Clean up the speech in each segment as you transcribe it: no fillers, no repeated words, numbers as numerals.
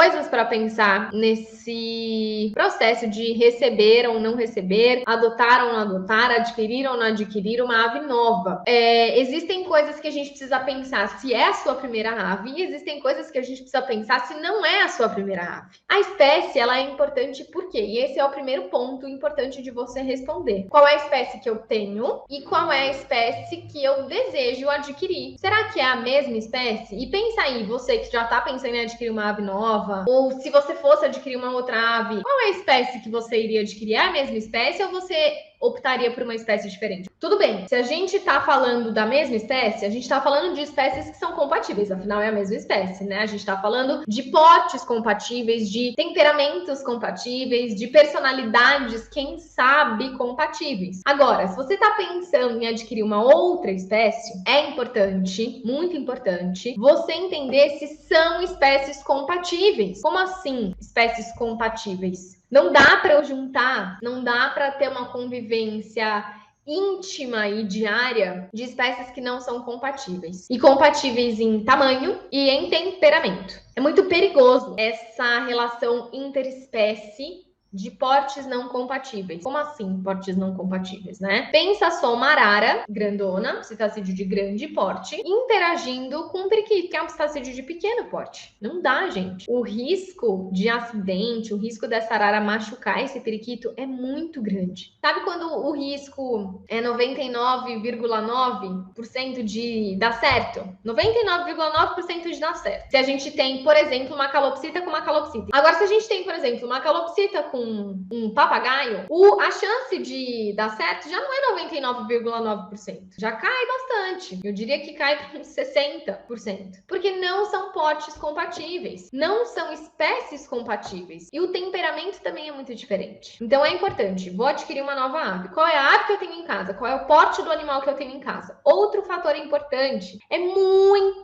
coisas para pensar nesse processo de receber ou não receber, adotar ou não adotar, adquirir ou não adquirir uma ave nova. Existem coisas que a gente precisa pensar se é a sua primeira ave e existem coisas que a gente precisa pensar se não é a sua primeira ave. A espécie, ela é importante por quê? E esse é o primeiro ponto importante de você responder. Qual é a espécie que eu tenho e qual é a espécie que eu desejo adquirir? Será que é a mesma espécie? E pensa aí, você que já tá pensando em adquirir uma ave nova, ou se você fosse adquirir uma outra ave, qual é a espécie que você iria adquirir? É a mesma espécie ou você optaria por uma espécie diferente? Tudo bem, se a gente tá falando da mesma espécie, a gente tá falando de espécies que são compatíveis, afinal é a mesma espécie, né? A gente tá falando de portes compatíveis, de temperamentos compatíveis, de personalidades, quem sabe, compatíveis. Agora, se você tá pensando em adquirir uma outra espécie, é importante, muito importante, você entender se são espécies compatíveis. Como assim, espécies compatíveis? Não dá para eu juntar, não dá para ter uma convivência íntima e diária de espécies que não são compatíveis. E compatíveis em tamanho e em temperamento. É muito perigoso essa relação interespécie de portes não compatíveis. Como assim, portes não compatíveis, né? Pensa só uma arara grandona, citacídeo de grande porte, interagindo com um periquito, que é um citacídeo de pequeno porte. Não dá, gente. O risco de acidente, o risco dessa arara machucar esse periquito é muito grande. Sabe quando o risco é 99,9% de dar certo? 99,9% de dar certo. Se a gente tem, por exemplo, uma calopsita com uma calopsita. Agora, se a gente tem, por exemplo, uma calopsita com um papagaio, a chance de dar certo já não é 99,9%. Já cai bastante. Eu diria que cai para uns 60%. Porque não são portes compatíveis. Não são espécies compatíveis. E o temperamento também é muito diferente. Então é importante. Vou adquirir uma nova ave. Qual é a ave que eu tenho em casa? Qual é o porte do animal que eu tenho em casa? Outro fator importante. É muito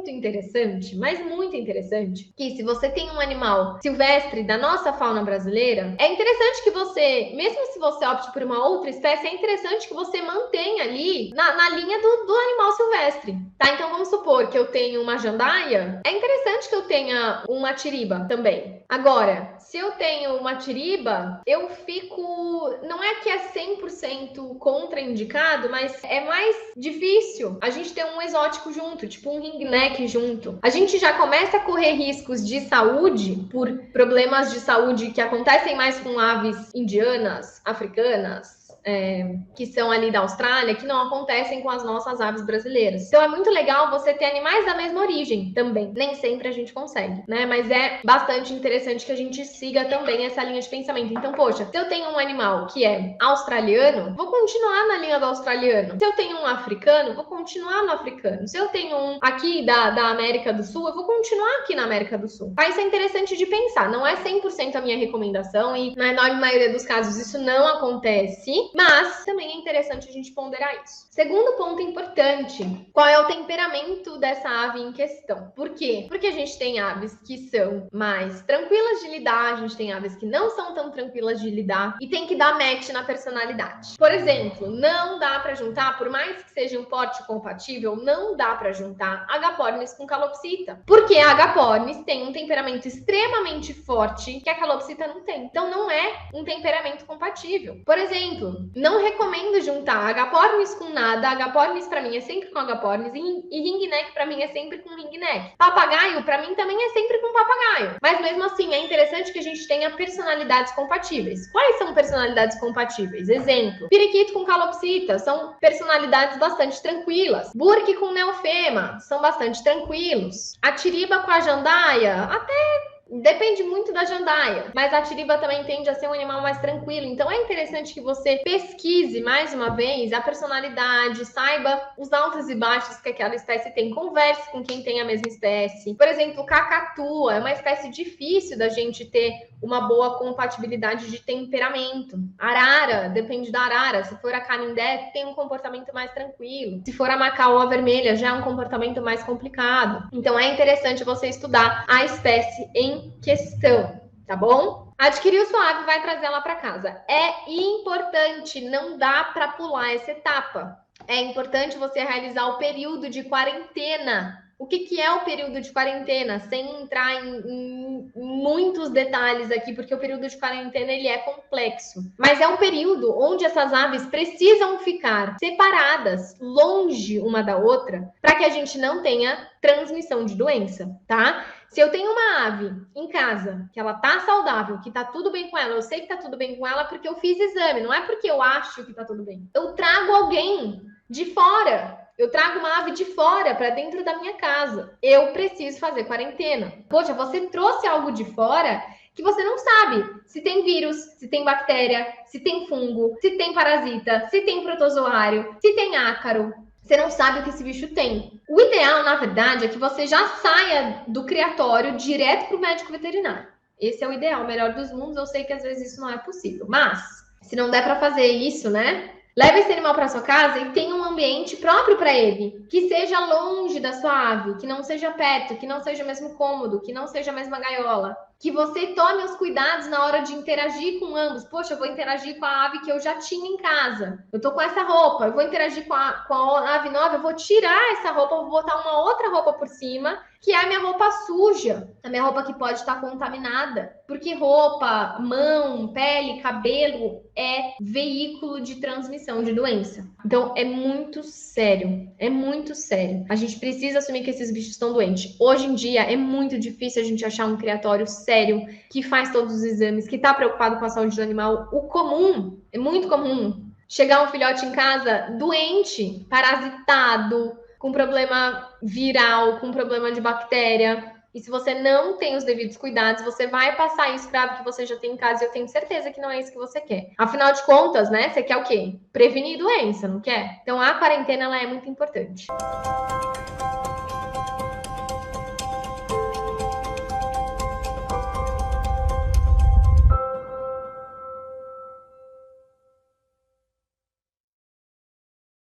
interessante, mas muito interessante, que se você tem um animal silvestre da nossa fauna brasileira, é interessante que você, mesmo se você opte por uma outra espécie, é interessante que você mantenha ali na linha do animal silvestre, tá? Então vamos supor que eu tenho uma jandaia, é interessante que eu tenha uma tiriba também. Agora, se eu tenho uma tiriba, eu fico, não é que é 100% contraindicado, mas é mais difícil a gente ter um exótico junto, tipo um ringneck junto. A gente já começa a correr riscos de saúde por problemas de saúde que acontecem mais com aves indianas, africanas, que são ali da Austrália, que não acontecem com as nossas aves brasileiras. Então é muito legal você ter animais da mesma origem também. Nem sempre a gente consegue, né? Mas é bastante interessante que a gente siga também essa linha de pensamento. Então, poxa, se eu tenho um animal que é australiano, vou continuar na linha do australiano. Se eu tenho um africano, vou continuar no africano. Se eu tenho um aqui da América do Sul, eu vou continuar aqui na América do Sul. Tá? Isso é interessante de pensar. Não é 100% a minha recomendação e na enorme maioria dos casos isso não acontece. Mas também é interessante a gente ponderar isso. Segundo ponto importante, qual é o temperamento dessa ave em questão? Por quê? Porque a gente tem aves que são mais tranquilas de lidar, a gente tem aves que não são tão tranquilas de lidar e tem que dar match na personalidade. Por exemplo, não dá para juntar, por mais que seja um porte compatível, não dá para juntar agapornis com calopsita. Porque a agapornis tem um temperamento extremamente forte que a calopsita não tem. Então não é um temperamento compatível. Por exemplo, não recomendo juntar agapornis com nada. Agapornis para mim é sempre com agapornis e ringneck para mim é sempre com ringneck. Papagaio para mim também é sempre com papagaio. Mas mesmo assim é interessante que a gente tenha personalidades compatíveis. Quais são personalidades compatíveis? Exemplo, periquito com calopsita são personalidades bastante tranquilas. Burque com neofema são bastante tranquilos. A tiriba com a jandaia até depende muito da jandaia, mas a tiriba também tende a ser um animal mais tranquilo. Então é interessante que você pesquise mais uma vez a personalidade, saiba os altos e baixos que aquela espécie tem, converse com quem tem a mesma espécie. Por exemplo, o cacatua é uma espécie difícil da gente ter uma boa compatibilidade de temperamento. Arara, depende da arara. Se for a canindé, tem um comportamento mais tranquilo. Se for a macaúa vermelha, já é um comportamento mais complicado. Então é interessante você estudar a espécie em questão, tá bom? Adquirir sua ave, vai trazer ela para casa. É importante, não dá para pular essa etapa. É importante você realizar o período de quarentena O que é o período de quarentena? Sem entrar em muitos detalhes aqui, porque o período de quarentena ele é complexo. Mas é um período onde essas aves precisam ficar separadas, longe uma da outra, para que a gente não tenha transmissão de doença, tá? Se eu tenho uma ave em casa, que ela tá saudável, que tá tudo bem com ela, eu sei que tá tudo bem com ela porque eu fiz exame, não é porque eu acho que tá tudo bem. Eu trago alguém de fora. Eu trago uma ave de fora para dentro da minha casa. Eu preciso fazer quarentena. Poxa, você trouxe algo de fora que você não sabe se tem vírus, se tem bactéria, se tem fungo, se tem parasita, se tem protozoário, se tem ácaro. Você não sabe o que esse bicho tem. O ideal, na verdade, é que você já saia do criatório direto para o médico veterinário. Esse é o ideal, o melhor dos mundos. Eu sei que às vezes isso não é possível, mas se não der para fazer isso, né? Leve esse animal para sua casa e tenha um ambiente próprio para ele, que seja longe da sua ave, que não seja perto, que não seja o mesmo cômodo, que não seja a mesma gaiola. Que você tome os cuidados na hora de interagir com ambos. Poxa, eu vou interagir com a ave que eu já tinha em casa. Eu tô com essa roupa, eu vou interagir com a ave nova, eu vou tirar essa roupa, vou botar uma outra roupa por cima, que é a minha roupa suja, a minha roupa que pode estar contaminada. Porque roupa, mão, pele, cabelo é veículo de transmissão de doença. Então é muito sério, é muito sério. A gente precisa assumir que esses bichos estão doentes. Hoje em dia é muito difícil a gente achar um criatório sério, que faz todos os exames, que está preocupado com a saúde do animal. O comum, é muito comum, chegar um filhote em casa doente, parasitado, com problema viral, com problema de bactéria. E se você não tem os devidos cuidados, você vai passar isso para a ave que você já tem em casa. E eu tenho certeza que não é isso que você quer. Afinal de contas, né? Você quer o quê? Prevenir doença, não quer? Então a quarentena ela é muito importante.